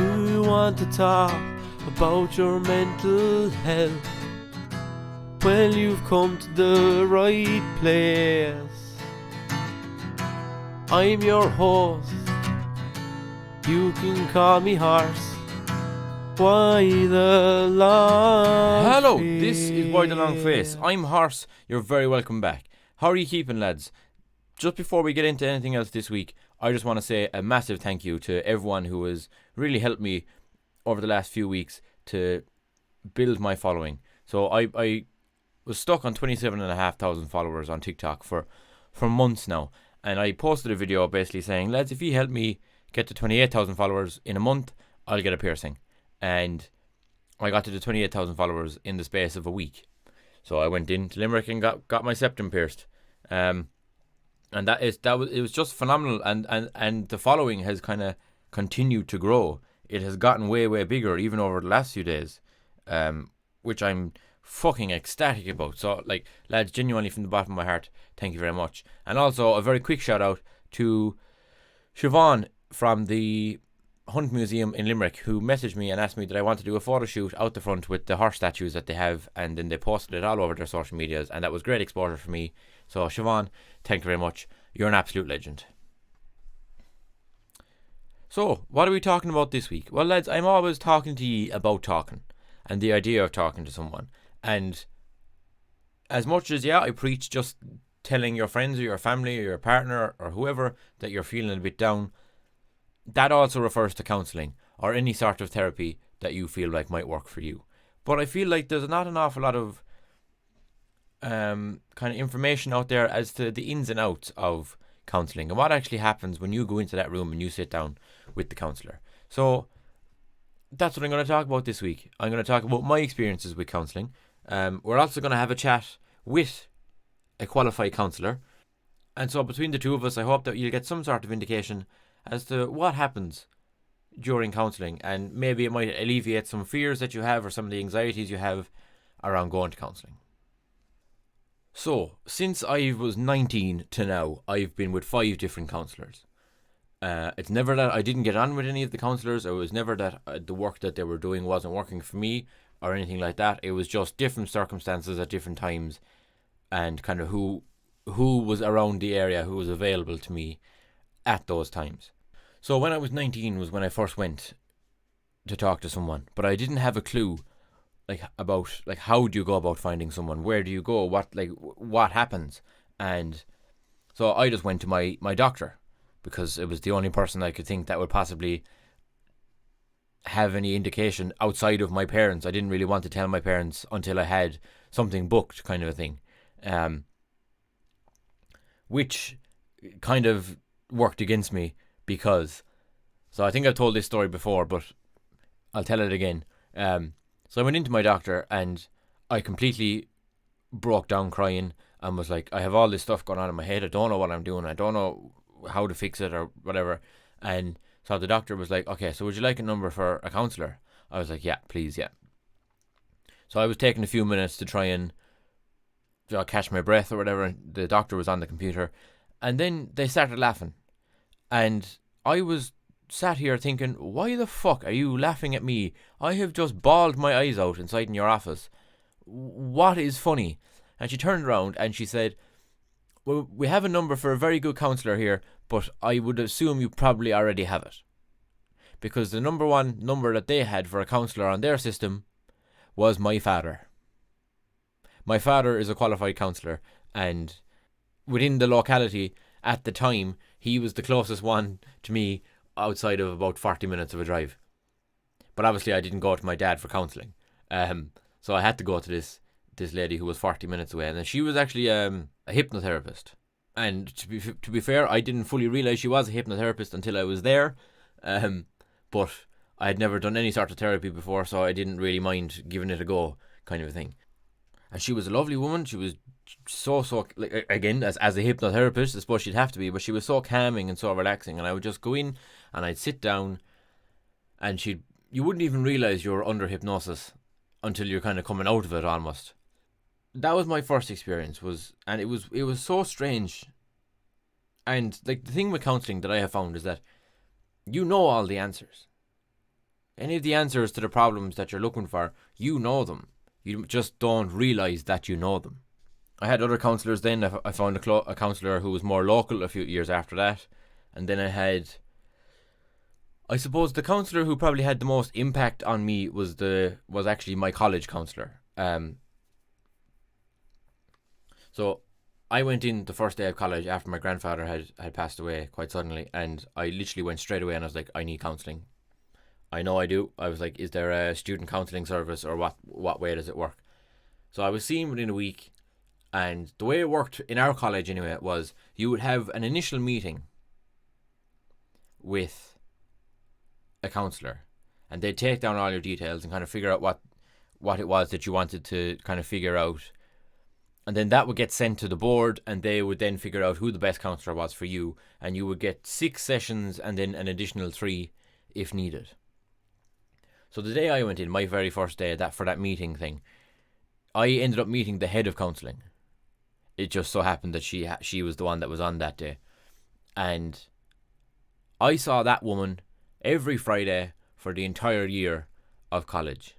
Do you want to talk about your mental health? Well, you've come to the right place. I'm your host. You can call me Horse. Why the long Hello, face? this is Why the Long Face. I'm Horse. You're very welcome back. How are you keeping, lads? Just before we get into anything else this week, I just want to say a massive thank you to everyone who has really helped me over the last few weeks to build my following. So I was stuck on 27,500 followers on TikTok for months now. And I posted a video basically saying, lads, if you help me get to 28,000 followers in a month, I'll get a piercing. And I got to the 28,000 followers in the space of a week. So I went into Limerick and got my septum pierced. And it was just phenomenal, and the following has kind of continued to grow. It has gotten way bigger even over the last few days, which I'm fucking ecstatic about. So, like, lads, genuinely from the bottom of my heart, thank you very much. And also a very quick shout out to Siobhan from the Hunt Museum in Limerick, who messaged me and asked me that I want to do a photo shoot out the front with the horse statues that they have, and then they posted it all over their social medias, and that was great exposure for me. So Siobhan, thank you very much. You're an absolute legend. So, what are we talking about this week? Well, lads, I'm always talking to you about talking and the idea of talking to someone. And as much as, I preach just telling your friends or your family or your partner or whoever that you're feeling a bit down, that also refers to counselling or any sort of therapy that you feel like might work for you. But I feel like there's not an awful lot of kind of information out there as to the ins and outs of counselling and what actually happens when you go into that room and you sit down with the counsellor. So that's what I'm going to talk about this week. I'm going to talk about my experiences with counselling. We're also going to have a chat with a qualified counsellor. And so between the two of us, I hope that you'll get some sort of indication as to what happens during counselling, and maybe it might alleviate some fears that you have or some of the anxieties you have around going to counselling. So, since I was 19 to now, I've been with 5 different counsellors. It's never that I didn't get on with any of the counsellors, or it was never that the work that they were doing wasn't working for me, or anything like that. It was just different circumstances at different times, and kind of who was around the area, who was available to me at those times. So when I was 19 was when I first went to talk to someone, but I didn't have a clue about how do you go about finding someone, where do you go, what happens. And so I just went to my doctor, because it was the only person I could think that would possibly have any indication outside of my parents. I didn't really want to tell my parents until I had something booked, kind of a thing, which kind of worked against me, because so I think I've told this story before, but I'll tell it again. So I went into my doctor and I completely broke down crying and was like, I have all this stuff going on in my head. I don't know what I'm doing. I don't know how to fix it or whatever. And so the doctor was like, okay, so would you like a number for a counsellor? I was like, yeah, please, yeah. So I was taking a few minutes to try and catch my breath or whatever. And the doctor was on the computer. And then they started laughing. And I was sat here thinking, why the fuck are you laughing at me? I have just bawled my eyes out inside in your office. What is funny? And she turned around and she said, well, we have a number for a very good counsellor here, but I would assume you probably already have it. Because the number one number that they had for a counsellor on their system was my father. My father is a qualified counsellor, and within the locality at the time, he was the closest one to me outside of about 40 minutes of a drive. But obviously I didn't go to my dad for counselling. So I had to go to this lady who was 40 minutes away. And she was actually a hypnotherapist. And to be fair, I didn't fully realise she was a hypnotherapist until I was there. But I had never done any sort of therapy before, so I didn't really mind giving it a go, kind of a thing. And she was a lovely woman. She was so like, again, as a hypnotherapist, I suppose she'd have to be, but she was so calming and so relaxing. And I would just go in and I'd sit down, and you wouldn't even realise you're under hypnosis until you're kind of coming out of it almost. That was my first experience, and it was so strange. And like the thing with counselling that I have found is that you know all the answers. any of the answers to the problems that you're looking for, you know them. You just don't realise that you know them. I had other counsellors then. I found a counsellor who was more local a few years after that. And then I suppose the counsellor who probably had the most impact on me was actually my college counsellor. So I went in the first day of college after my grandfather had passed away quite suddenly, and I literally went straight away and I was like, I need counselling. I know I do. I was like, is there a student counselling service, or what way does it work? So I was seen within a week, and the way it worked in our college anyway was you would have an initial meeting with a counsellor, and they'd take down all your details and kind of figure out what it was that you wanted to kind of figure out. And then that would get sent to the board, and they would then figure out who the best counsellor was for you, and you would get 6 sessions and then an additional 3 if needed. So the day I went in, my very first day for that meeting thing, I ended up meeting the head of counselling. It just so happened that she was the one that was on that day. And I saw that woman every Friday for the entire year of college.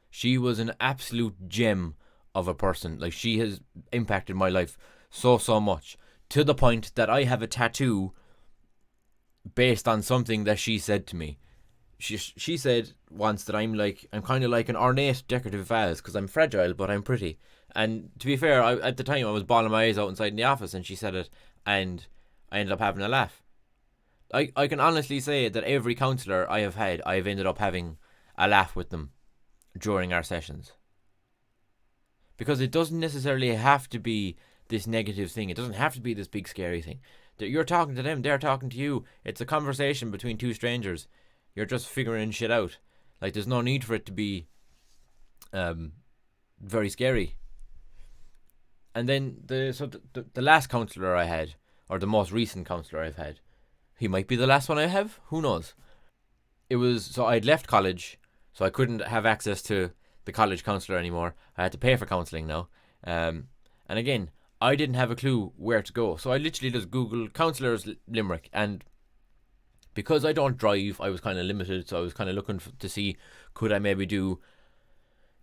She was an absolute gem of a person. Like, she has impacted my life so much, to the point that I have a tattoo based on something that she said to me. She said once that I'm kind of like an ornate decorative vase because I'm fragile but I'm pretty. And to be fair, at the time I was bawling my eyes out inside in the office, and she said it, and I ended up having a laugh. I can honestly say that every counsellor I have had, I've ended up having a laugh with them during our sessions. Because it doesn't necessarily have to be this negative thing. It doesn't have to be this big scary thing. That you're talking to them, they're talking to you. It's a conversation between 2 strangers. You're just figuring shit out. Like, there's no need for it to be very scary. And then the last counsellor I had, or the most recent counsellor I've had, he might be the last one I have. Who knows? So I'd left college, so I couldn't have access to the college counsellor anymore. I had to pay for counselling now. And again, I didn't have a clue where to go. So I literally just Googled counsellors Limerick, and because I don't drive, I was kind of limited, so I was kind of looking to see, could I maybe do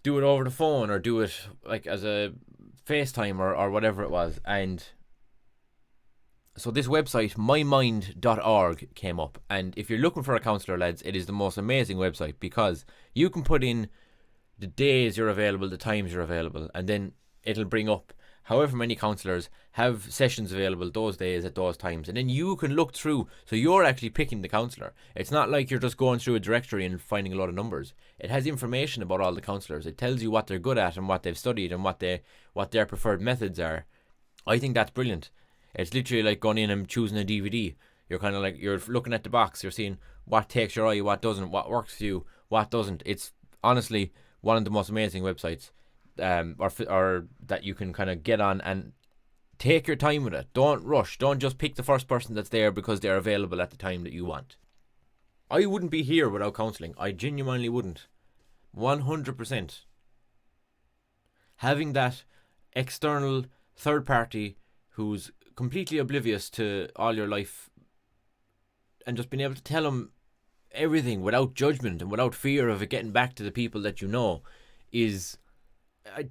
it over the phone, or do it like as a FaceTime or whatever it was. And so this website, mymind.org, came up, and if you're looking for a counsellor, lads, it is the most amazing website, because you can put in the days you're available, the times you're available, and then it'll bring up however many counsellors have sessions available those days at those times, and then you can look through, so you're actually picking the counsellor. It's not like you're just going through a directory and finding a lot of numbers. It has information about all the counsellors. It tells you what they're good at and what they've studied and what their preferred methods are. I think that's brilliant. It's literally like going in and choosing a DVD. You're kind of like, you're looking at the box, you're seeing what takes your eye, what doesn't, what works for you, what doesn't. It's honestly one of the most amazing websites, or that you can kind of get on and take your time with it. Don't rush. Don't just pick the first person that's there because they're available at the time that you want. I wouldn't be here without counselling. I genuinely wouldn't. 100%. Having that external third party who's completely oblivious to all your life, and just being able to tell them everything without judgment and without fear of it getting back to the people that you know, is,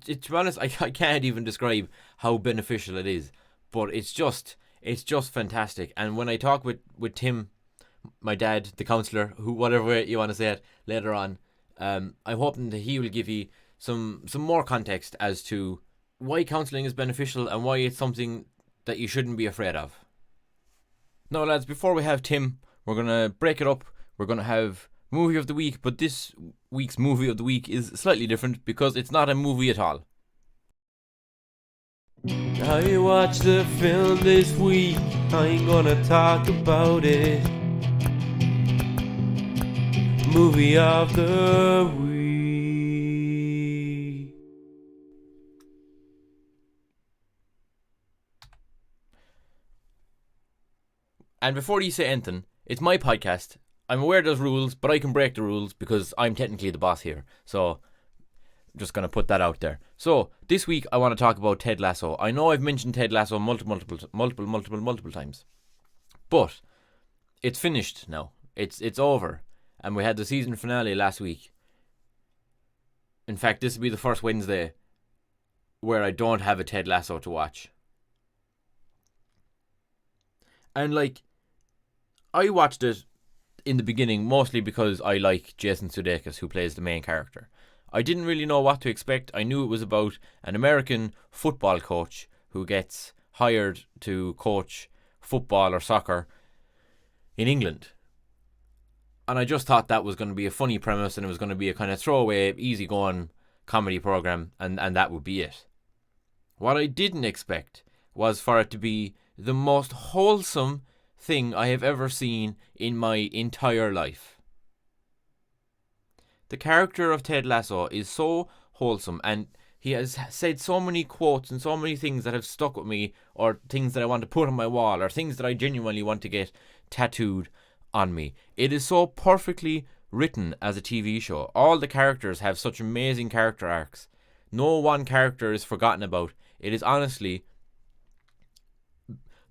to be honest, I can't even describe how beneficial it is. But it's just fantastic. And when I talk with Tim, my dad, the counsellor, who, whatever way you want to say it, later on, I'm hoping that he will give you some more context as to why counselling is beneficial and why it's something that you shouldn't be afraid of. Now, lads, before we have Tim, we're going to break it up. We're going to have movie of the week, but this week's movie of the week is slightly different because it's not a movie at all. I watched the film this week, I ain't gonna talk about it. Movie of the week. And before you say anything, it's my podcast. I'm aware there's rules, but I can break the rules because I'm technically the boss here. So, just going to put that out there. So, this week I want to talk about Ted Lasso. I know I've mentioned Ted Lasso multiple times. But it's finished now. It's over. and we had the season finale last week. In fact, this will be the first Wednesday where I don't have a Ted Lasso to watch. And like, I watched it in the beginning mostly because I like Jason Sudeikis, who plays the main character. I didn't really know what to expect. I knew it was about an American football coach who gets hired to coach football or soccer in England. And I just thought that was going to be a funny premise, and it was going to be a kind of throwaway, easygoing comedy program, and that would be it. What I didn't expect was for it to be the most wholesome thing I have ever seen in my entire life. The character of Ted Lasso is so wholesome, and he has said so many quotes and so many things that have stuck with me, or things that I want to put on my wall, or things that I genuinely want to get tattooed on me. It is so perfectly written as a TV show. All the characters have such amazing character arcs. No one character is forgotten about. It is honestly...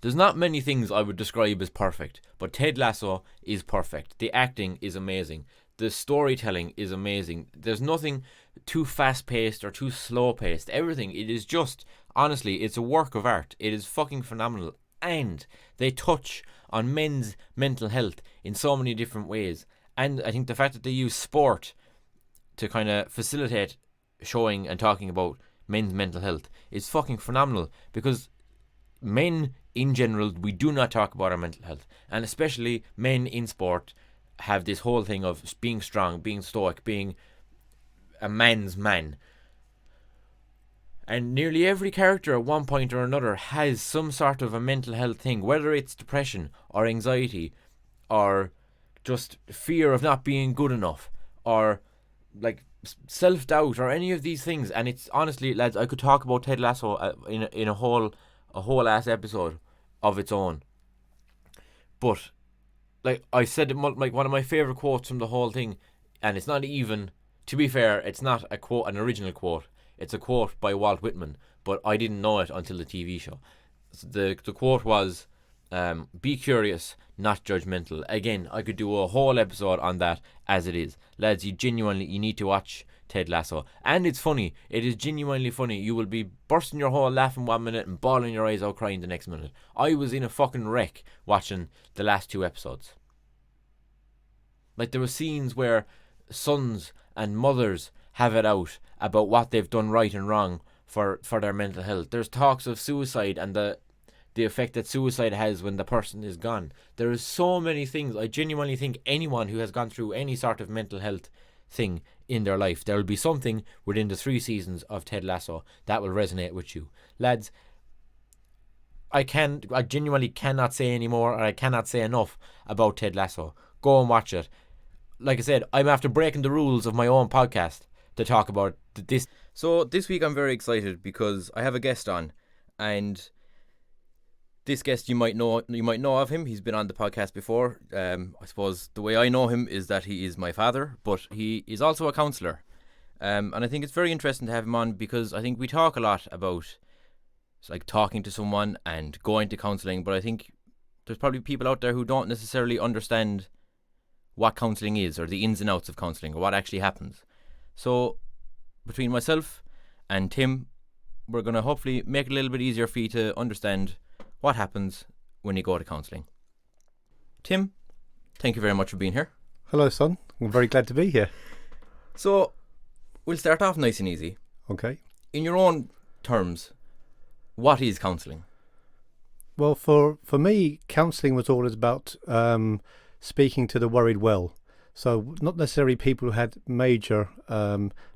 There's not many things I would describe as perfect, but Ted Lasso is perfect. The acting is amazing. The storytelling is amazing. There's nothing too fast-paced or too slow-paced. Everything. It is just, honestly, it's a work of art. It is fucking phenomenal. And they touch on men's mental health in so many different ways. And I think the fact that they use sport to kind of facilitate showing and talking about men's mental health is fucking phenomenal, because men in general, we do not talk about our mental health, and especially men in sport have this whole thing of being strong, being stoic, being a man's man. And nearly every character at one point or another has some sort of a mental health thing, whether it's depression or anxiety or just fear of not being good enough or like self-doubt or any of these things. And it's honestly, lads, I could talk about Ted Lasso in a whole ass episode of its own. But like I said, like one of my favorite quotes from the whole thing, and it's not even, to be fair, it's not a quote, an original quote. It's a quote by Walt Whitman, but I didn't know it until the TV show. The quote was, "Be curious, not judgmental." Again, I could do a whole episode on that as it is. Lads, you need to watch Ted Lasso. And it's funny. It is genuinely funny. You will be bursting your hole laughing 1 minute and bawling your eyes out crying the next minute. I was in a fucking wreck watching the last 2 episodes. Like, there were scenes where sons and mothers have it out about what they've done right and wrong for their mental health. There's talks of suicide and the effect that suicide has when the person is gone. There is so many things. I genuinely think anyone who has gone through any sort of mental health thing in their life, there will be something within the 3 seasons of Ted Lasso that will resonate with you. Lads, I genuinely cannot say any more, or I cannot say enough about Ted Lasso. Go and watch it. Like I said, I'm after breaking the rules of my own podcast to talk about this. So this week I'm very excited because I have a guest on, and this guest you might know of him. He's been on the podcast before. I suppose the way I know him is that he is my father, but he is also a counsellor. And I think it's very interesting to have him on because I think we talk a lot about like talking to someone and going to counselling, but I think there's probably people out there who don't necessarily understand what counselling is, or the ins and outs of counselling, or what actually happens. So between myself and Tim, we're going to hopefully make it a little bit easier for you to understand what happens when you go to counselling. Tim, thank you very much for being here. Hello, son. I'm very glad to be here. So we'll start off nice and easy. Okay. In your own terms, what is counselling? Well, for me, counselling was always about speaking to the worried well. So not necessarily people who had major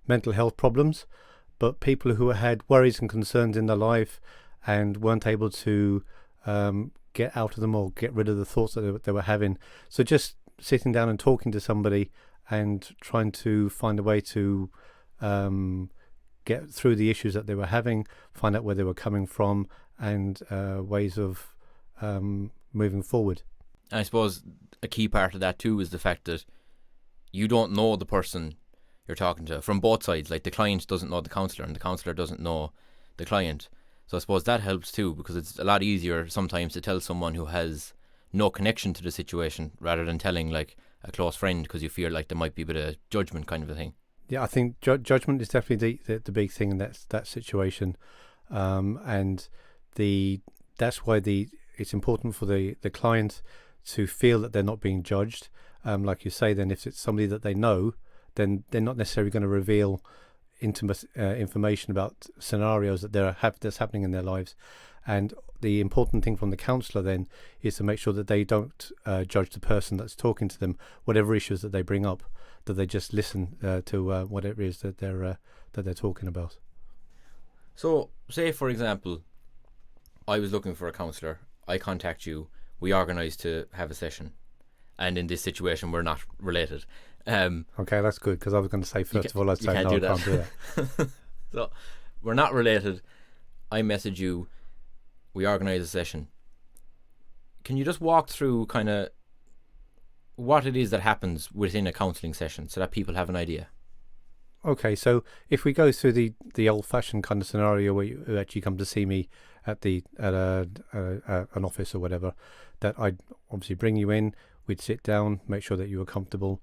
mental health problems, but people who had worries and concerns in their life and weren't able to get out of them or get rid of the thoughts that they were having. So just sitting down and talking to somebody and trying to find a way to get through the issues that they were having, find out where they were coming from, and ways of moving forward. I suppose a key part of that too is the fact that you don't know the person you're talking to from both sides. Like, the client doesn't know the counsellor and the counsellor doesn't know the client. So I suppose that helps too, because it's a lot easier sometimes to tell someone who has no connection to the situation rather than telling like a close friend because you feel like there might be a bit of judgment kind of a thing. Yeah, I think judgment is definitely the big thing in that situation, and that's why it's important for the client to feel that they're not being judged. Like you say, then if it's somebody that they know, then they're not necessarily going to reveal intimate information about scenarios that's happening in their lives. And the important thing from the counsellor then is to make sure that they don't judge the person that's talking to them, whatever issues that they bring up, that they just listen to whatever it is that they're talking about. So, say for example, I was looking for a counsellor. I contact you. We organise to have a session, and in this situation, we're not related. Okay, that's good, because I was going to say first of all, I'd say no, I can't do that. So, we're not related. I message you. We organise a session. Can you just walk through kind of what it is that happens within a counselling session so that people have an idea? Okay, so if we go through the old-fashioned kind of scenario where you actually come to see me at an office or whatever, that I'd obviously bring you in, we'd sit down, make sure that you were comfortable,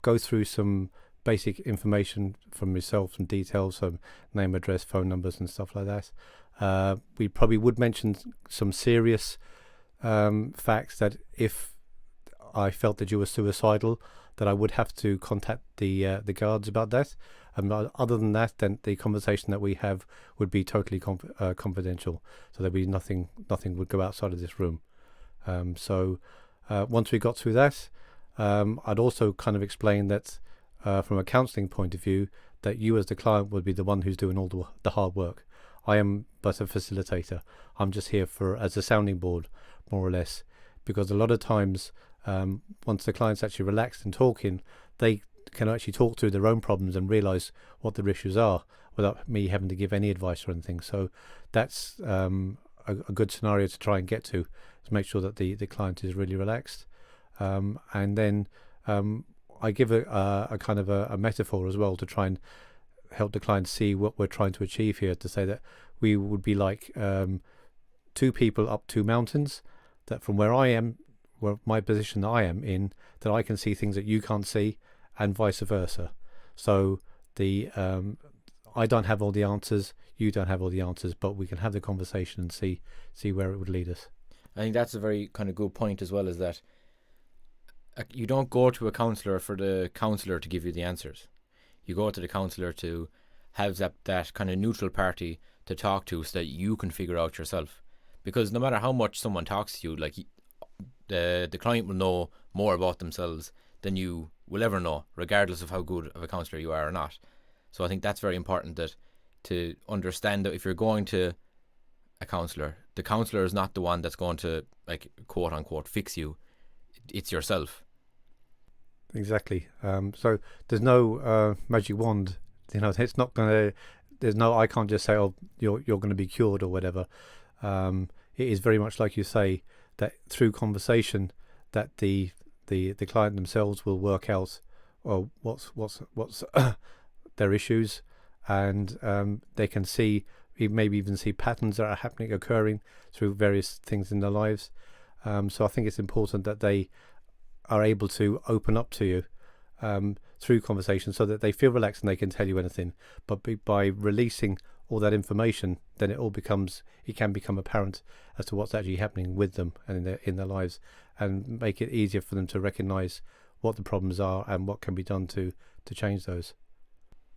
go through some basic information from yourself, some details, some name, address, phone numbers and stuff like that. We probably would mention some serious facts, that if I felt that you were suicidal, that I would have to contact the guards about that. Other than that, then the conversation that we have would be totally confidential. So there'd be nothing would go outside of this room. So once we got through that, I'd also kind of explain that from a counselling point of view, that you as the client would be the one who's doing all the hard work. I am but a facilitator. I'm just here as a sounding board, more or less, because a lot of times, once the client's actually relaxed and talking, they can actually talk through their own problems and realise what their issues are without me having to give any advice or anything. So that's a good scenario to try and get to make sure that the client is really relaxed. And then I give a kind of a metaphor as well to try and help the client see what we're trying to achieve here, to say that we would be like two people up two mountains, that from where I am, where my position that I am in, that I can see things that you can't see, and vice versa. So I don't have all the answers, you don't have all the answers, but we can have the conversation and see where it would lead us. I think that's a very kind of good point as well, is that you don't go to a counsellor for the counsellor to give you the answers. You go to the counsellor to have that kind of neutral party to talk to, so that you can figure out yourself. Because no matter how much someone talks to you, like the client will know more about themselves than you will ever know, regardless of how good of a counsellor you are or not. So I think that's very important, that to understand that if you're going to a counsellor, the counsellor is not the one that's going to, like, quote unquote fix you. It's yourself. Exactly. So there's no magic wand. It's not going to. I can't just say, oh, you're going to be cured or whatever. It is very much like you say, that through conversation, that the client themselves will work out, well, what's their issues, and they can see, maybe even see patterns that are occurring through various things in their lives. So I think it's important that they are able to open up to you through conversation, so that they feel relaxed and they can tell you anything. But by releasing all that information, then it can become apparent as to what's actually happening with them and in their lives, and make it easier for them to recognise what the problems are and what can be done to change those.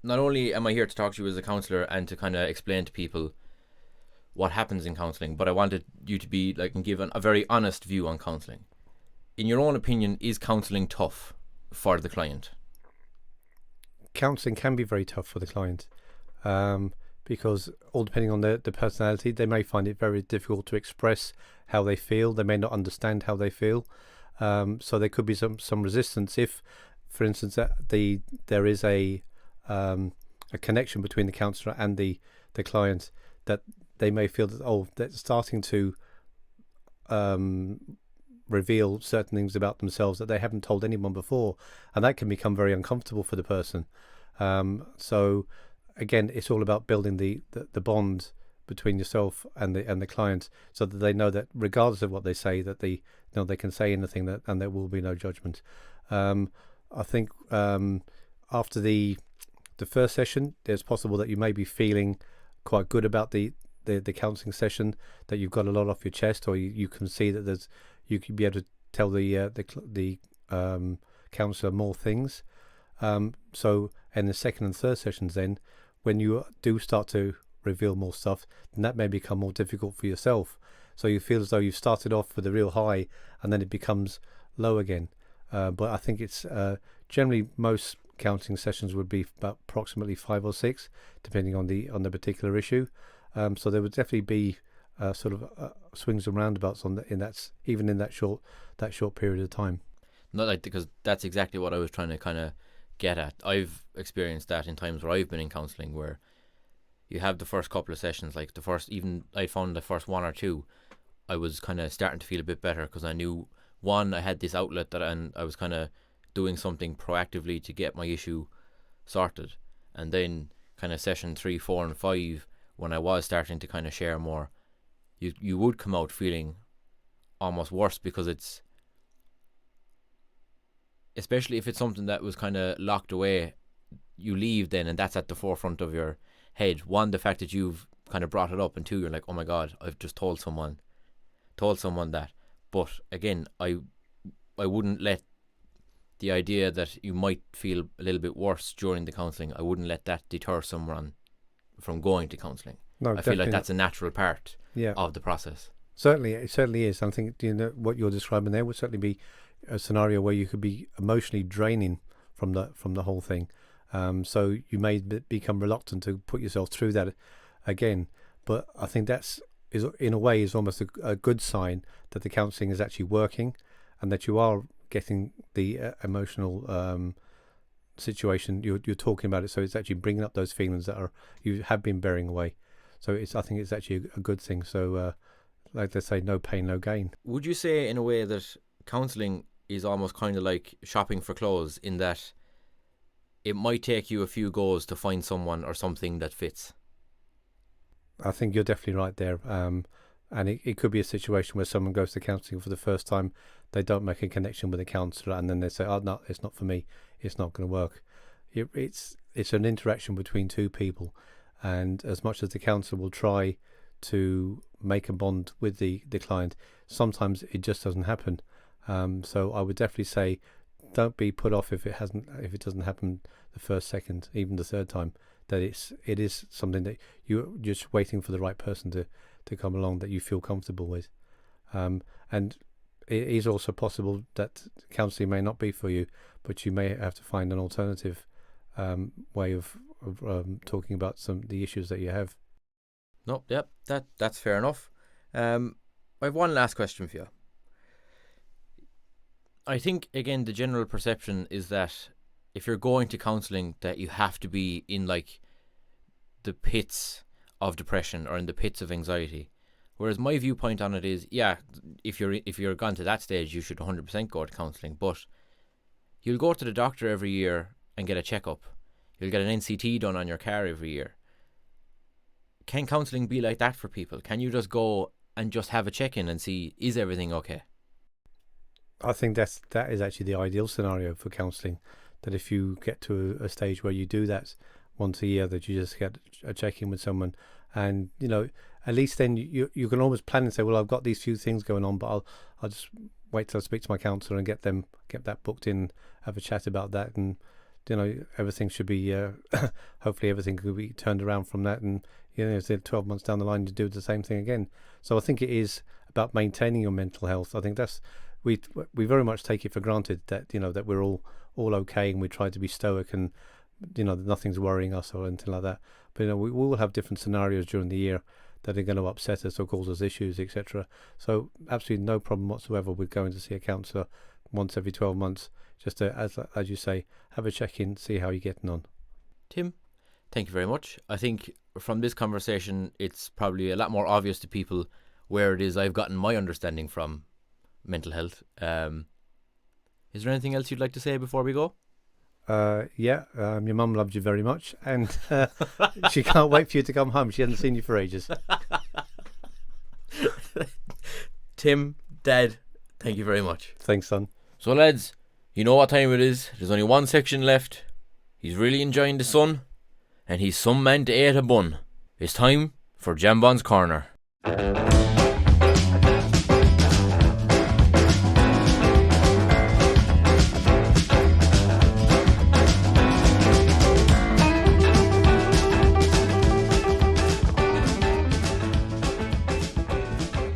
Not only am I here to talk to you as a counsellor and to kind of explain to people what happens in counselling, but I wanted you to be like and give a very honest view on counselling. In your own opinion, is counselling tough for the client? Counselling can be very tough for the client, because all depending on the personality, they may find it very difficult to express how they feel. They may not understand how they feel, so there could be some resistance if, for instance, there is a connection between the counsellor and the client, that they may feel that they're starting to reveal certain things about themselves that they haven't told anyone before, and that can become very uncomfortable for the person. So again, it's all about building the bond between yourself and the client, so that they know that regardless of what they say, that they can say anything, and there will be no judgment. I think after the first session, it's possible that you may be feeling quite good about the counselling session, that you've got a lot off your chest, or you can see that you could be able to tell the counsellor more things. So in the second and third sessions, then when you do start to reveal more stuff, then that may become more difficult for yourself. So you feel as though you've started off with a real high and then it becomes low again. But I think it's generally most counselling sessions would be about approximately 5 or 6, depending on the particular issue. So there would definitely be sort of swings and roundabouts even in that short period of time. Not like, because that's exactly what I was trying to kind of get at. I've experienced that in times where I've been in counselling, where you have the first couple of sessions, like I found the first 1 or 2, I was kind of starting to feel a bit better, because I knew, one, I had this outlet and I was kind of doing something proactively to get my issue sorted. And then kind of session 3, 4 and 5, when I was starting to kind of share more, you would come out feeling almost worse, because it's, especially if it's something that was kind of locked away, you leave then and that's at the forefront of your head. One, the fact that you've kind of brought it up, and two, you're like, oh my God, I've just told someone that. But again, I wouldn't let the idea that you might feel a little bit worse during the counselling, I wouldn't let that deter someone from going to counselling. No, I feel like that's a natural part of the process. Certainly, it certainly is. I think what you're describing there would certainly be a scenario where you could be emotionally draining from the whole thing. So you may become reluctant to put yourself through that again. But I think is in a way is almost a good sign that the counselling is actually working, and that you are getting the emotional situation you're talking about it. So it's actually bringing up those feelings that you have been bearing away. So I think it's actually a good thing. So like they say, no pain, no gain. Would you say in a way that counselling is almost kind of like shopping for clothes, in that it might take you a few goes to find someone or something that fits? I think you're definitely right there. And it could be a situation where someone goes to counselling for the first time, they don't make a connection with a counsellor, and then they say, oh no, it's not for me, it's not going to work. It's an interaction between two people, and as much as the counsellor will try to make a bond with the client, sometimes it just doesn't happen. So I would definitely say, don't be put off if it doesn't happen the first, second, even the third time. That it is something that you're just waiting for the right person to come along that you feel comfortable with. And it is also possible that counselling may not be for you, but you may have to find an alternative way of talking about the issues that you have. No, yep, that's fair enough. I have one last question for you. I think, again, the general perception is that if you're going to counselling, that you have to be in like the pits of depression or in the pits of anxiety. Whereas my viewpoint on it is, yeah, if you're gone to that stage, you should 100% go to counselling. But you'll go to the doctor every year and get a checkup. You'll get an NCT done on your car every year. Can counselling be like that for people? Can you just go and just have a check-in and see, is everything okay? I think that is actually the ideal scenario for counselling. That if you get to a stage where you do that once a year, that you just get a check-in with someone, and at least then you can almost plan and say, well, I've got these few things going on, but I'll just wait till I speak to my counsellor and get that booked in, have a chat about that, and everything should be hopefully everything could be turned around from that, and 12 months down the line you do the same thing again. So I think it is about maintaining your mental health. I think that's we very much take it for granted that that we're all okay, and we try to be stoic, and nothing's worrying us or anything like that. But we will have different scenarios during the year that are going to upset us or cause us issues, etc. So absolutely no problem whatsoever with going to see a counsellor once every 12 months, just to, as you say, have a check-in, see how you're getting on. Tim, thank you very much. I think from this conversation, it's probably a lot more obvious to people where it is I've gotten my understanding from mental health. Is there anything else you'd like to say before we go? Your mum loved you very much, and she can't wait for you to come home. She hasn't seen you for ages. Tim, Dad, thank you very much. Thanks, son. So lads, You know what time it is. There's only one section left. He's really enjoying the sun, and he's some man to eat a bun. It's time for Jambon's Corner.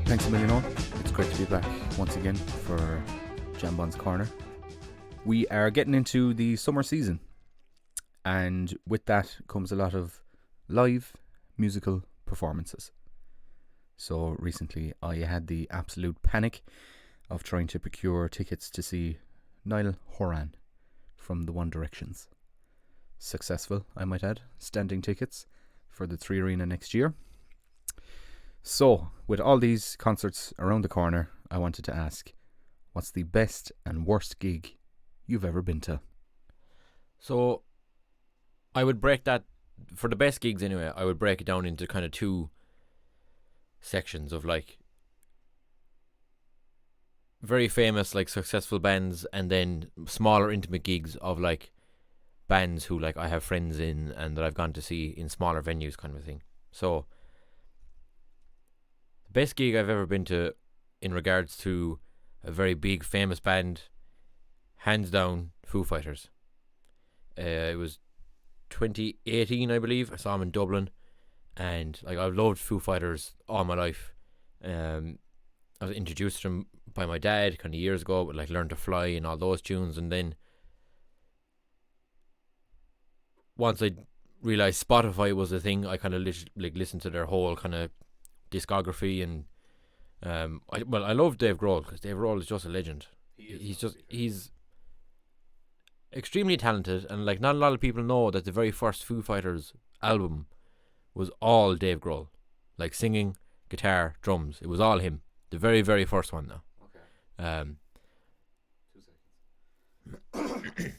Thanks a million all. It's great to be back once again for Jambon's Corner. We are getting into the summer season, and with that comes a lot of live musical performances. So recently I had the absolute panic of trying to procure tickets to see Niall Horan from the One Directions. Successful, I might add, standing tickets for the 3 Arena next year. So, with all these concerts around the corner, I wanted to ask, what's the best and worst gig you've ever been to? So, I would break that, for the best gigs anyway, I would break it down into kind of 2 sections of like very famous, like successful bands, and then smaller intimate gigs of like bands who like I have friends in and that I've gone to see in smaller venues kind of a thing. So, best gig I've ever been to in regards to a very big famous band, hands down, Foo Fighters. It was 2018, I believe. I saw them in Dublin, and like I've loved Foo Fighters all my life. I was introduced to them by my dad kind of years ago with like Learn to Fly and all those tunes, and then once I realised Spotify was a thing, I kind of listened to their whole kind of discography, and I love Dave Grohl because Dave Grohl is just a legend. He's extremely talented, and like not a lot of people know that the very first Foo Fighters album was all Dave Grohl, like singing, guitar, drums. It was all him. The very, very first one now. Okay. 2 seconds.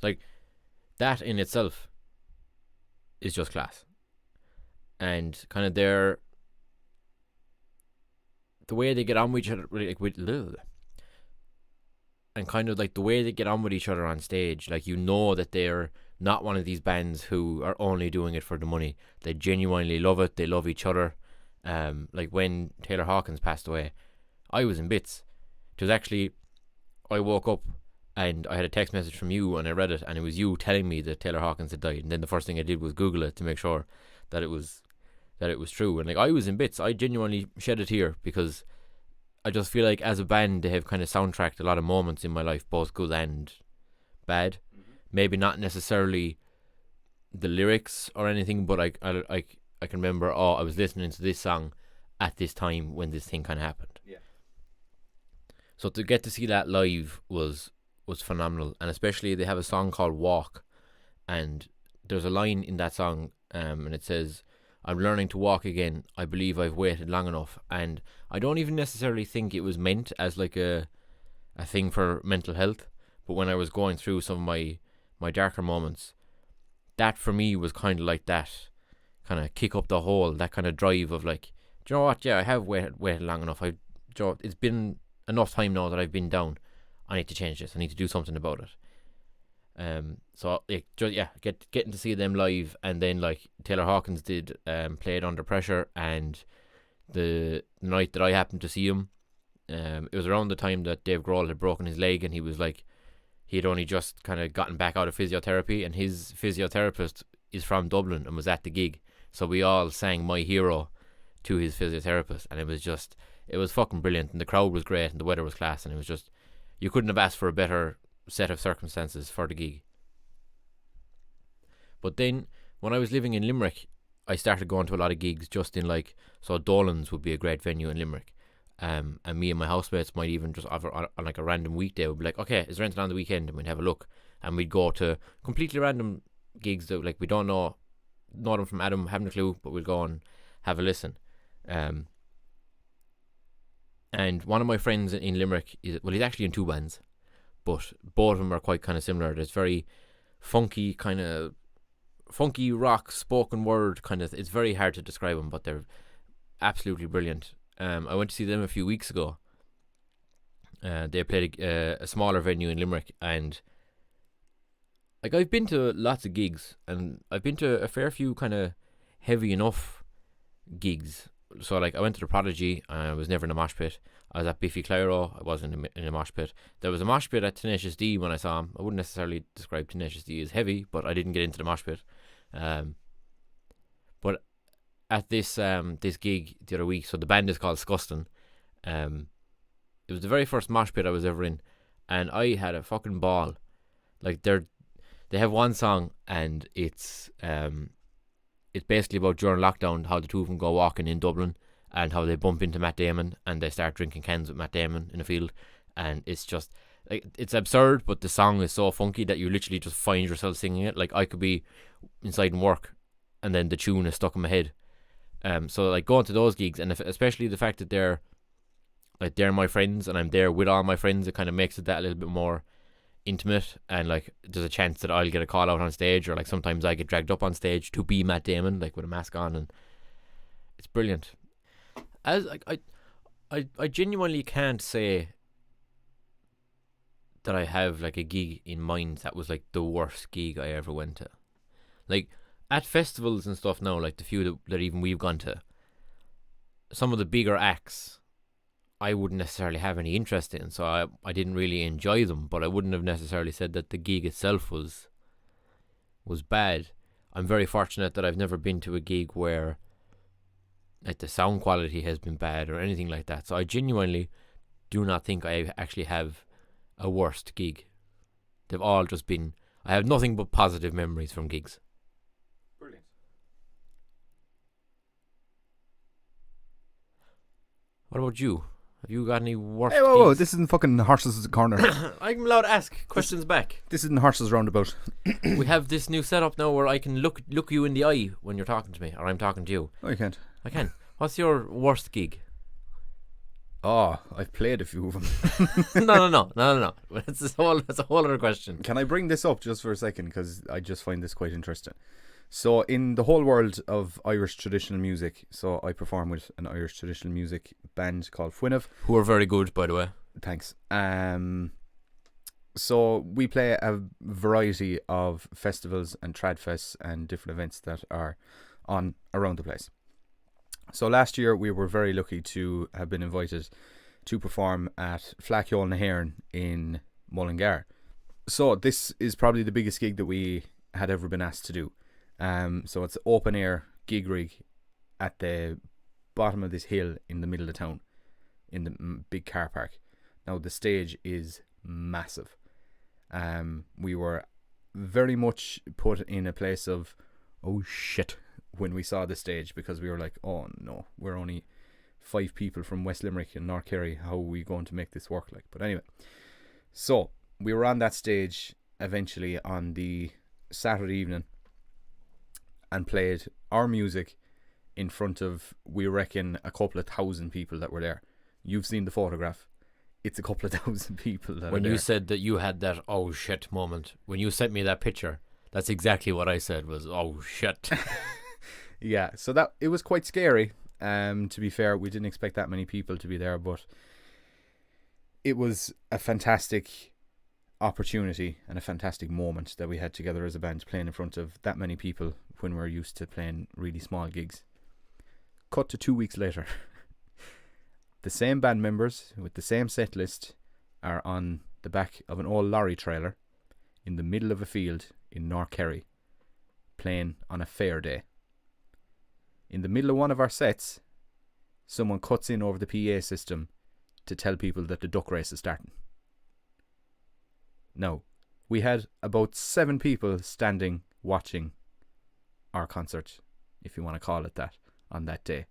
Like that in itself is just class, and kind of the way they get on with each other, like and kind of like the way they get on with each other on stage, like you know that they're not one of these bands who are only doing it for the money. They genuinely love it. They love each other. Like when Taylor Hawkins passed away, I was in bits. It was actually, I woke up and I had a text message from you and I read it, and it was you telling me that Taylor Hawkins had died, and then the first thing I did was Google it to make sure that it was true. And like I was in bits. I genuinely shed a tear because I just feel like as a band they have kind of soundtracked a lot of moments in my life, both good and bad. Mm-hmm. Maybe not necessarily the lyrics or anything, but I can remember, I was listening to this song at this time when this thing kind of happened. Yeah. So to get to see that live was phenomenal, and especially they have a song called Walk, and there's a line in that song, and it says, "I'm learning to walk again. I believe I've waited long enough." And I don't even necessarily think it was meant as like a thing for mental health, but when I was going through some of my darker moments, that for me was kind of like that kind of kick up the hole, that kind of drive of like, do you know what? Yeah, I have waited long enough. It's been enough time now that I've been down. I need to change this. I need to do something about it. So like, getting to see them live, and then like Taylor Hawkins did play it Under Pressure, and the night that I happened to see him, it was around the time that Dave Grohl had broken his leg, and he was like, he had only just kind of gotten back out of physiotherapy, and his physiotherapist is from Dublin and was at the gig, so we all sang My Hero to his physiotherapist, and it was fucking brilliant, and the crowd was great, and the weather was class, and it was just, you couldn't have asked for a better set of circumstances for the gig. But then when I was living in Limerick, I started going to a lot of gigs just in like, so Dolan's would be a great venue in Limerick, and me and my housemates might even just offer on like a random weekday, would be like, okay, is rented on the weekend, and we'd have a look, and we'd go to completely random gigs that like we don't know them from Adam, haven't a clue, but we'll go and have a listen. And one of my friends in Limerick he's actually in 2 bands, but both of them are quite kind of similar. There's very funky rock, spoken word kind of. It's very hard to describe them, but they're absolutely brilliant. I went to see them a few weeks ago, They played a smaller venue in Limerick, and like I've been to lots of gigs, and I've been to a fair few kind of heavy enough gigs. So like I went to the Prodigy, I was never in a mosh pit. I was at Biffy Clyro, I wasn't in a mosh pit. There was a mosh pit at Tenacious D when I saw him. I wouldn't necessarily describe Tenacious D as heavy, but I didn't get into the mosh pit. But at this gig the other week, so the band is called Scuston. It was the very first mosh pit I was ever in, and I had a fucking ball. Like they have one song, and it's basically about during lockdown how the two of them go walking in Dublin, and how they bump into Matt Damon and they start drinking cans with Matt Damon in a field, and it's just like, it's absurd, but the song is so funky that you literally just find yourself singing it. Like I could be inside and work, and then the tune is stuck in my head. So like going to those gigs, and especially the fact that they're my friends and I'm there with all my friends, it kind of makes it that a little bit more intimate, and like there's a chance that I'll get a call out on stage, or like sometimes I get dragged up on stage to be Matt Damon, like with a mask on, and it's brilliant. As like I genuinely can't say that I have like a gig in mind that was like the worst gig I ever went to. Like at festivals and stuff now, like the few that even we've gone to, some of the bigger acts I wouldn't necessarily have any interest in, so I didn't really enjoy them, but I wouldn't have necessarily said that the gig itself was bad. I'm very fortunate that I've never been to a gig where like the sound quality has been bad or anything like that, so I genuinely do not think I actually have a worst gig. They've all just been, I have nothing but positive memories from gigs. Brilliant. What about you? Have you got any worst Hey, whoa, gigs? this isn't fucking horses corner. I'm allowed to ask questions back. This isn't horses roundabout. We have this new setup now where I can look you in the eye when you're talking to me, or I'm talking to you. No, you can't. I can. What's your worst gig? Oh, I've played a few of them. No. That's a whole other question. Can I bring this up just for a second, because I just find this quite interesting. So in the whole world of Irish traditional music, so I perform with an Irish traditional music band called Fwynnev. Who are very good, by the way. Thanks. So we play a variety of festivals and tradfests and different events that are on around the place. So last year we were very lucky to have been invited to perform at Flackyol na HÉireann in Mullingar. So this is probably the biggest gig that we had ever been asked to do. So it's open air gig rig at the bottom of this hill in the middle of town, in the big car park. Now the stage is massive. We were very much put in a place of, oh shit, when we saw the stage, because we were like, oh no, we're only 5 people from West Limerick and North Kerry. How are we going to make this work? Like, but anyway, so we were on that stage eventually on the Saturday evening and played our music in front of, we reckon, a couple of thousand people that were there. You've seen the photograph. It's a couple of thousand people that When are there. you said that you had that oh shit moment, when you sent me that picture, that's exactly what I said was oh shit. Yeah, so that it was quite scary. To be fair, we didn't expect that many people to be there, but it was a fantastic opportunity and a fantastic moment that we had together as a band, playing in front of that many people when we're used to playing really small gigs. Cut to 2 weeks later. The same band members with the same set list are on the back of an old lorry trailer in the middle of a field in North Kerry, playing on a fair day. In the middle of one of our sets, someone cuts in over the PA system to tell people that the duck race is starting. Now, we had about 7 people standing watching our concert, if you want to call it that, on that day.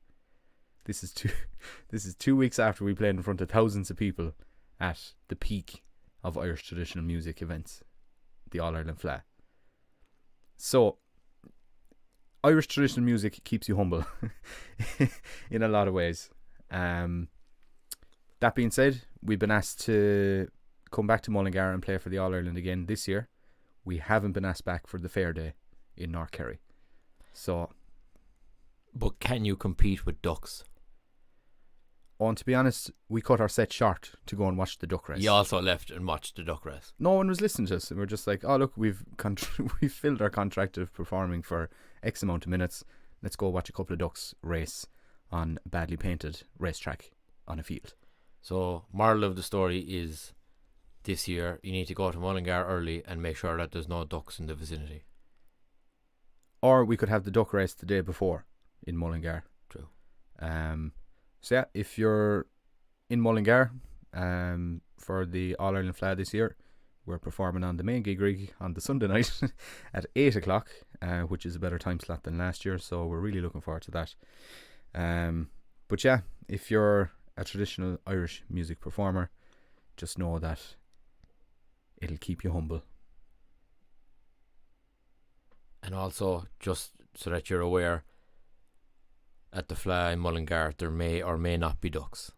This is 2 weeks after we played in front of thousands of people at the peak of Irish traditional music events, the All Ireland Fleadh. So, Irish traditional music keeps you humble in a lot of ways. That being said, we've been asked to come back to Mullingar and play for the All Ireland again this year. We haven't been asked back for the Fair Day in North Kerry. So, But can you compete with ducks? Oh, and to be honest, we cut our set short to go and watch the duck race. You also left and watched the duck race. No one was listening to us. And we're just like, oh, look, we've filled our contract of performing for X amount of minutes. Let's go watch a couple of ducks race on a badly painted racetrack on a field. So, moral of the story is, this year you need to go to Mullingar early and make sure that there's no ducks in the vicinity. Or we could have the duck race the day before in Mullingar. True. So yeah, if you're in Mullingar for the All Ireland Fleadh this year, we're performing on the main gig rig on the Sunday night at 8 o'clock, which is a better time slot than last year, so we're really looking forward to that. But yeah, if you're a traditional Irish music performer, just know that it'll keep you humble. And also, just so that you're aware, at the Fleadh in Mullingar there may or may not be ducks.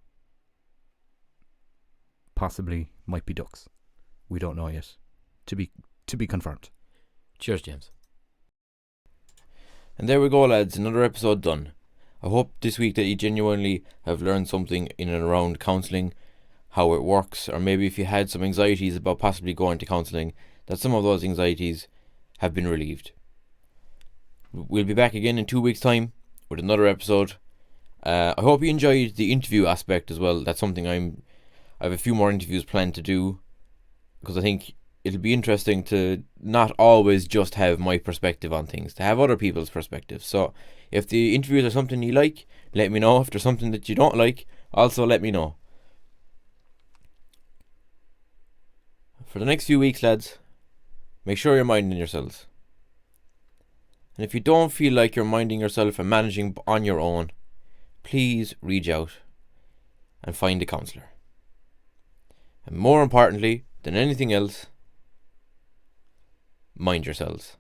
Possibly might be ducks. We don't know yet. To be confirmed. Cheers, James. And there we go, lads, another episode done. I hope this week that you genuinely have learned something in and around counselling, how it works, or maybe if you had some anxieties about possibly going to counselling, that some of those anxieties have been relieved. We'll be back again in 2 weeks' time with another episode. I hope you enjoyed the interview aspect as well. That's something I have a few more interviews planned to do, because I think it'll be interesting to not always just have my perspective on things, to have other people's perspectives. So if the interviews are something you like, let me know. If there's something that you don't like, also let me know. For the next few weeks, lads, make sure you're minding yourselves. And if you don't feel like you're minding yourself and managing on your own, please reach out and find a counsellor. And more importantly than anything else, mind yourselves.